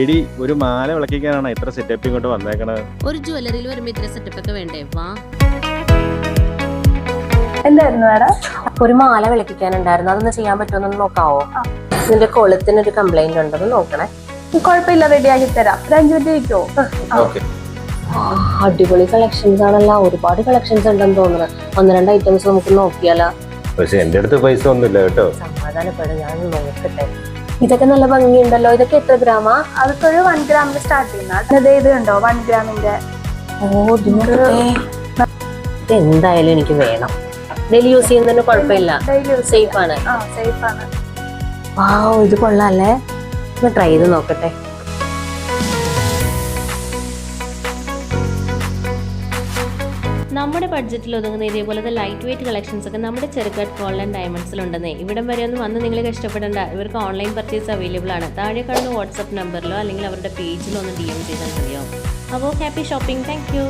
എടി ഒരു മാല വിളക്കിക്കാനാണ് ഇത്ര സെറ്റപ്പ് ഇങ്ങോട്ട് വന്നേക്കണത്. ഒരു ജ്വല്ലറിയിൽ വരുമ്പോ ഇത്ര സെറ്റപ്പ് ഒക്കെ വേണ്ടേ? വാ. എന്തായിരുന്നു മാഡം? ഒരു മാല വിളക്കിക്കാനുണ്ടായിരുന്നു, അതൊന്ന് ചെയ്യാൻ പറ്റുമെന്ന് നോക്കാവോ? ഇതിന്റെ കൊളുത്തിനൊരു കംപ്ലൈന്റ് ഉണ്ടെന്ന് നോക്കണേ. കുഴപ്പമില്ല, റെഡിയാക്കി തരാം. ഒരു 5 മിനിറ്റ് ഇരിക്കുമോ? അടിപൊളി കളക്ഷൻസ് ആണല്ലോ, ഒരുപാട് കളക്ഷൻസ് ഉണ്ടെന്ന് തോന്നുന്നത്. 1-2 ഐറ്റംസ് നമുക്ക് നോക്കിയാലോ? പക്ഷെ എന്റെ അടുത്ത് പൈസ ഒന്നുമില്ല കേട്ടോ. സമാധാനപ്പെടും, ഞാൻ നോക്കട്ടെ. ഇതൊക്കെ നല്ല ഭംഗിയുണ്ടല്ലോ. ഇതൊക്കെ എത്ര ഗ്രാമാ? അതൊക്കെ ഒരു 1 ഗ്രാമിൽ സ്റ്റാർട്ട് ചെയ്യുന്ന. ഇത് കണ്ടോ 1 ഗ്രാമിന്റെ. ഇത് എന്തായാലും എനിക്ക് വേണം. ഡെയിലി യൂസ് ചെയ്യുന്നതിന് കുഴപ്പമില്ല, സേഫ് ആണ്. സേഫ് ആണ്. ഇത് കൊള്ളാല്ലേ, ഒന്ന് ട്രൈ ചെയ്ത് നോക്കട്ടെ. നമ്മുടെ ബഡ്ജറ്റിൽ ഒതുങ്ങുന്ന ഇതേപോലത്തെ ലൈറ്റ് വെയിറ്റ് കളക്ഷൻസ് ഒക്കെ നമ്മുടെ ചെറുകാട് ഗോൾഡ് ആൻഡ് ഡയമണ്ട്സിലുണ്ടെന്നേ. ഇവിടം വരെ ഒന്നും വന്ന് നിങ്ങൾ കഷ്ടപ്പെടേണ്ട. ഇവർക്ക് ഓൺലൈൻ പർച്ചേസ് അവൈലബിൾ ആണ്. താഴെ കാണുന്ന വാട്സപ്പ് നമ്പറിലോ അല്ലെങ്കിൽ അവരുടെ പേജിലോ ഒന്ന് DM ചെയ്താൽ മതിയാവും. അപ്പോൾ ഹാപ്പി ഷോപ്പിംഗ്. Thank you.